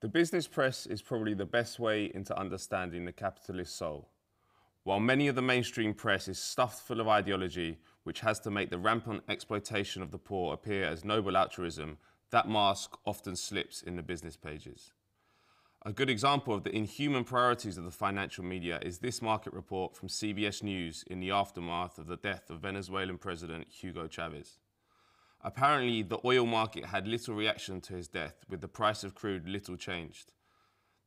The business press is probably the best way into understanding the capitalist soul. While many of the mainstream press is stuffed full of ideology, which has to make the rampant exploitation of the poor appear as noble altruism, that mask often slips in the business pages. A good example of the inhuman priorities of the financial media is this market report from CBS News in the aftermath of the death of Venezuelan President Hugo Chavez. Apparently, the oil market had little reaction to his death, with the price of crude little changed.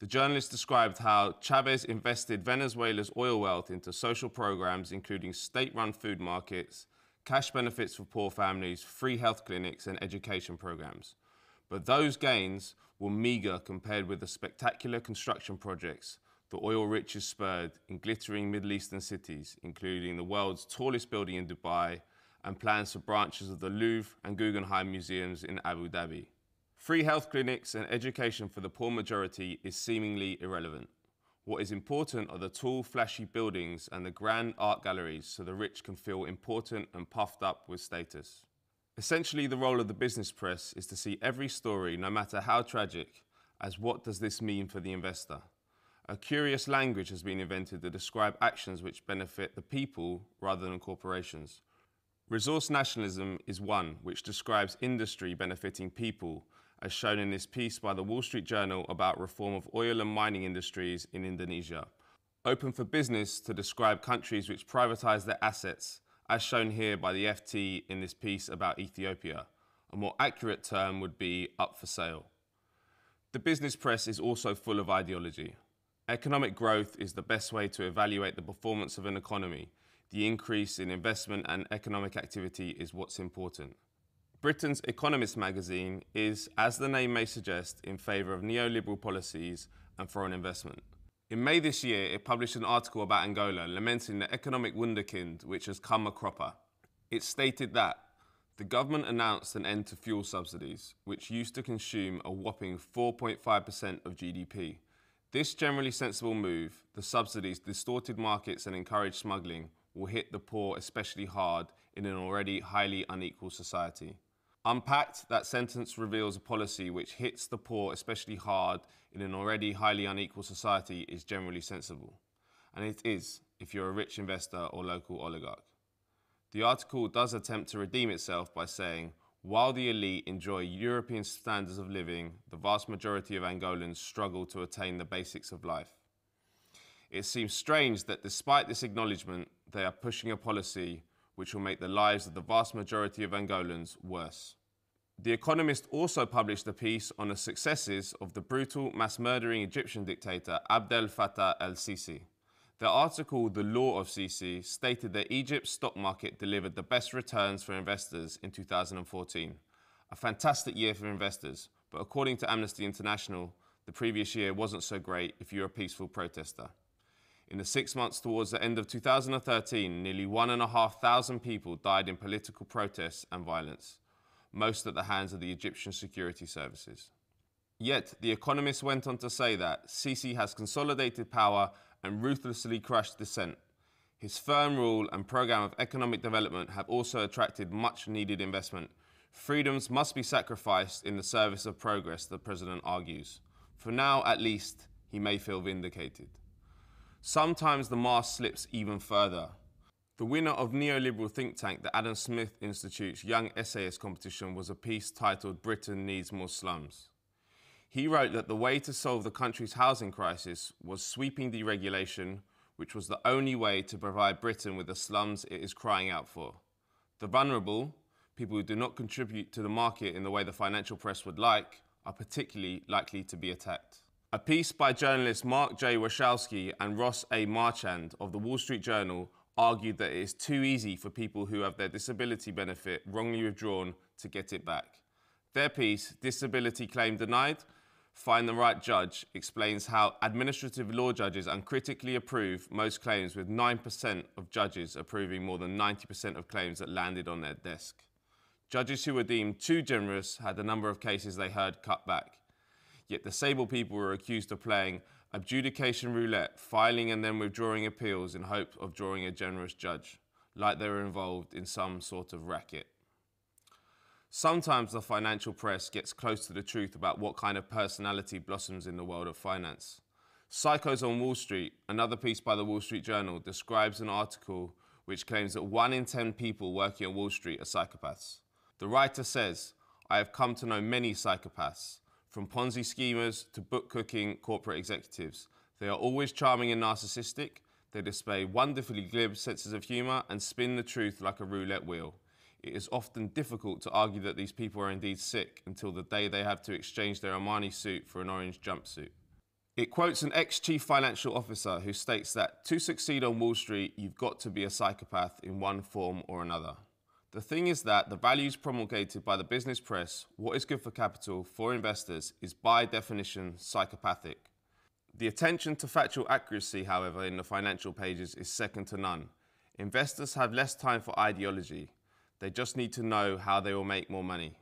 The journalist described how Chavez invested Venezuela's oil wealth into social programs including state-run food markets, cash benefits for poor families, free health clinics and education programs. But those gains were meager compared with the spectacular construction projects the oil riches spurred in glittering Middle Eastern cities, including the world's tallest building in Dubai and plans for branches of the Louvre and Guggenheim museums in Abu Dhabi. Free health clinics and education for the poor majority is seemingly irrelevant. What is important are the tall, flashy buildings and the grand art galleries so the rich can feel important and puffed up with status. Essentially, the role of the business press is to see every story, no matter how tragic, as what does this mean for the investor? A curious language has been invented to describe actions which benefit the people rather than corporations. Resource nationalism is one which describes industry benefiting people, as shown in this piece by the Wall Street Journal about reform of oil and mining industries in Indonesia. Open for business to describe countries which privatize their assets, as shown here by the FT in this piece about Ethiopia. A more accurate term would be up for sale. The business press is also full of ideology. Economic growth is the best way to evaluate the performance of an economy. The increase in investment and economic activity is what's important. Britain's Economist magazine is, as the name may suggest, in favour of neoliberal policies and foreign investment. In May this year, it published an article about Angola lamenting the economic wunderkind which has come a cropper. It stated that the government announced an end to fuel subsidies, which used to consume a whopping 4.5% of GDP. This generally sensible move, the subsidies distorted markets and encouraged smuggling, will hit the poor especially hard in an already highly unequal society. Unpacked, that sentence reveals a policy which hits the poor especially hard in an already highly unequal society is generally sensible. And it is, if you're a rich investor or local oligarch. The article does attempt to redeem itself by saying, while the elite enjoy European standards of living, the vast majority of Angolans struggle to attain the basics of life. It seems strange that despite this acknowledgement, they are pushing a policy which will make the lives of the vast majority of Angolans worse. The Economist also published a piece on the successes of the brutal mass-murdering Egyptian dictator Abdel Fattah el-Sisi. The article, The Law of Sisi, stated that Egypt's stock market delivered the best returns for investors in 2014. A fantastic year for investors, but according to Amnesty International, the previous year wasn't so great if you're a peaceful protester. In the 6 months towards the end of 2013, nearly 1,500 people died in political protests and violence, most at the hands of the Egyptian security services. Yet, The Economist went on to say that Sisi has consolidated power and ruthlessly crushed dissent. His firm rule and program of economic development have also attracted much-needed investment. Freedoms must be sacrificed in the service of progress, the president argues. For now, at least, he may feel vindicated. Sometimes the mask slips even further. The winner of neoliberal think tank the Adam Smith Institute's Young Essayist competition was a piece titled "Britain Needs More Slums." He wrote that the way to solve the country's housing crisis was sweeping deregulation, which was the only way to provide Britain with the slums it is crying out for. The vulnerable, people who do not contribute to the market in the way the financial press would like, are particularly likely to be attacked. A piece by journalists Mark J. Wachowski and Ross A. Marchand of the Wall Street Journal argued that it is too easy for people who have their disability benefit wrongly withdrawn to get it back. Their piece, Disability Claim Denied, Find the Right Judge, explains how administrative law judges uncritically approve most claims, with 9% of judges approving more than 90% of claims that landed on their desk. Judges who were deemed too generous had the number of cases they heard cut back. Yet disabled people were accused of playing adjudication roulette, filing and then withdrawing appeals in hope of drawing a generous judge, like they were involved in some sort of racket. Sometimes the financial press gets close to the truth about what kind of personality blossoms in the world of finance. Psychos on Wall Street, another piece by the Wall Street Journal, describes an article which claims that 1 in 10 people working on Wall Street are psychopaths. The writer says, "I have come to know many psychopaths, from Ponzi schemers to book-cooking corporate executives. They are always charming and narcissistic. They display wonderfully glib senses of humour and spin the truth like a roulette wheel. It is often difficult to argue that these people are indeed sick until the day they have to exchange their Armani suit for an orange jumpsuit." It quotes an ex-chief financial officer who states that to succeed on Wall Street, you've got to be a psychopath in one form or another. The thing is that the values promulgated by the business press, what is good for capital, for investors, is by definition psychopathic. The attention to factual accuracy, however, in the financial pages is second to none. Investors have less time for ideology. They just need to know how they will make more money.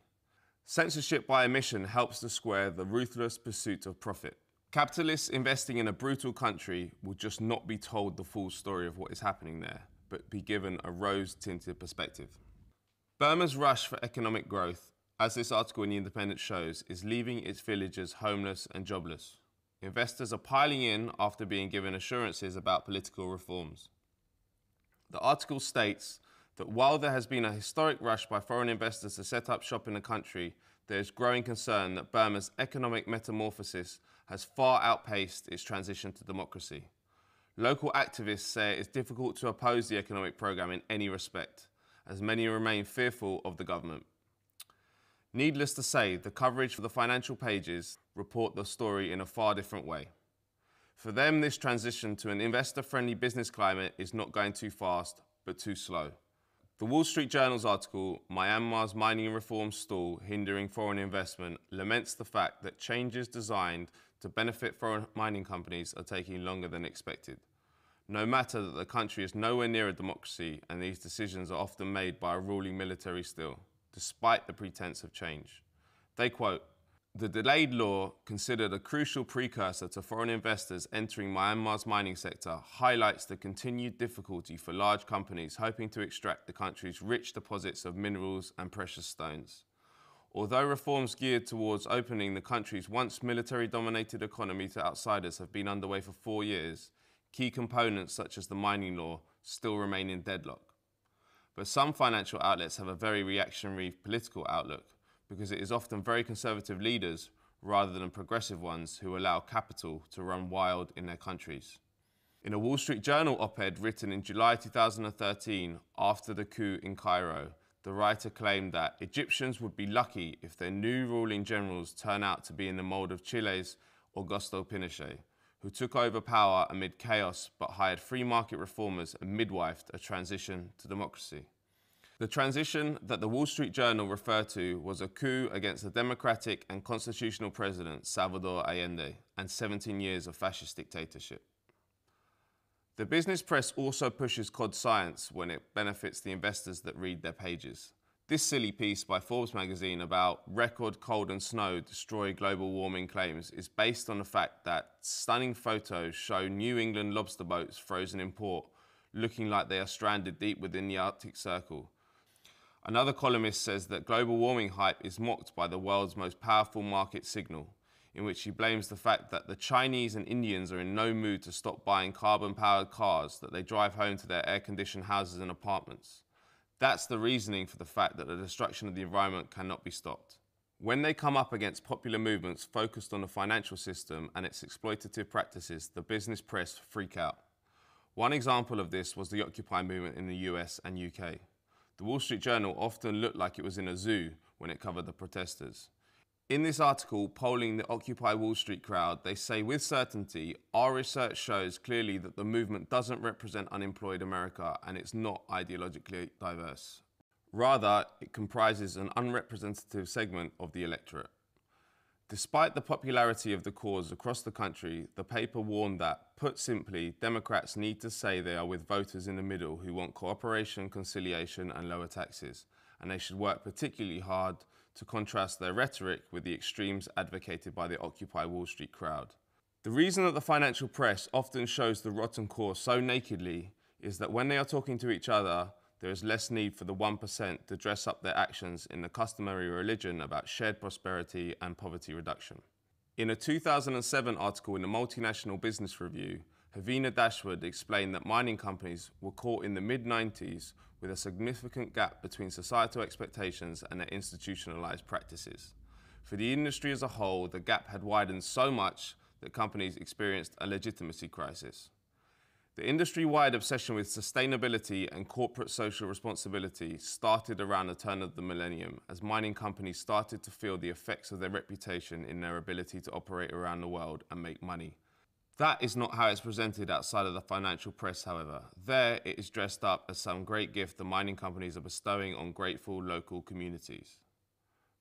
Censorship by omission helps to square the ruthless pursuit of profit. Capitalists investing in a brutal country will just not be told the full story of what is happening there, but be given a rose-tinted perspective. Burma's rush for economic growth, as this article in The Independent shows, is leaving its villagers homeless and jobless. Investors are piling in after being given assurances about political reforms. The article states that while there has been a historic rush by foreign investors to set up shop in the country, there is growing concern that Burma's economic metamorphosis has far outpaced its transition to democracy. Local activists say it is difficult to oppose the economic program in any respect, as many remain fearful of the government. Needless to say, the coverage for the financial pages report the story in a far different way. For them, this transition to an investor-friendly business climate is not going too fast, but too slow. The Wall Street Journal's article, "Myanmar's Mining Reform Stall, Hindering Foreign Investment," laments the fact that changes designed to benefit foreign mining companies are taking longer than expected. No matter that the country is nowhere near a democracy and these decisions are often made by a ruling military still, despite the pretense of change. They quote, "The delayed law, considered a crucial precursor to foreign investors entering Myanmar's mining sector, highlights the continued difficulty for large companies hoping to extract the country's rich deposits of minerals and precious stones. Although reforms geared towards opening the country's once military-dominated economy to outsiders have been underway for 4 years, key components such as the mining law still remain in deadlock. But some financial outlets have a very reactionary political outlook, because it is often very conservative leaders rather than progressive ones who allow capital to run wild in their countries." In a Wall Street Journal op-ed written in July 2013, after the coup in Cairo, the writer claimed that Egyptians would be lucky if their new ruling generals turn out to be in the mold of Chile's Augusto Pinochet, who took over power amid chaos but hired free market reformers and midwifed a transition to democracy. The transition that the Wall Street Journal referred to was a coup against the democratic and constitutional president, Salvador Allende, and 17 years of fascist dictatorship. The business press also pushes cod science when it benefits the investors that read their pages. This silly piece by Forbes magazine about record cold and snow destroy global warming claims is based on the fact that stunning photos show New England lobster boats frozen in port, looking like they are stranded deep within the Arctic Circle. Another columnist says that global warming hype is mocked by the world's most powerful market signal, in which he blames the fact that the Chinese and Indians are in no mood to stop buying carbon-powered cars that they drive home to their air-conditioned houses and apartments. That's the reasoning for the fact that the destruction of the environment cannot be stopped. When they come up against popular movements focused on the financial system and its exploitative practices, the business press freak out. One example of this was the Occupy movement in the US and UK. The Wall Street Journal often looked like it was in a zoo when it covered the protesters. In this article, polling the Occupy Wall Street crowd, they say with certainty, "Our research shows clearly that the movement doesn't represent unemployed America and it's not ideologically diverse. Rather, it comprises an unrepresentative segment of the electorate." Despite the popularity of the cause across the country, the paper warned that, put simply, Democrats need to say they are with voters in the middle who want cooperation, conciliation and lower taxes, and they should work particularly hard to contrast their rhetoric with the extremes advocated by the Occupy Wall Street crowd. The reason that the financial press often shows the rotten core so nakedly is that when they are talking to each other, there is less need for the 1% to dress up their actions in the customary religion about shared prosperity and poverty reduction. In a 2007 article in the Multinational Business Review, Havina Dashwood explained that mining companies were caught in the mid-90s with a significant gap between societal expectations and their institutionalized practices. For the industry as a whole, the gap had widened so much that companies experienced a legitimacy crisis. The industry-wide obsession with sustainability and corporate social responsibility started around the turn of the millennium as mining companies started to feel the effects of their reputation in their ability to operate around the world and make money. That is not how it's presented outside of the financial press, however. There, it is dressed up as some great gift the mining companies are bestowing on grateful local communities.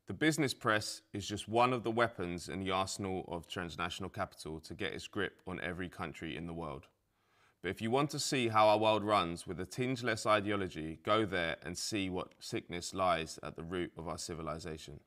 The business press is just one of the weapons in the arsenal of transnational capital to get its grip on every country in the world. But if you want to see how our world runs with a tinge less ideology, go there and see what sickness lies at the root of our civilization.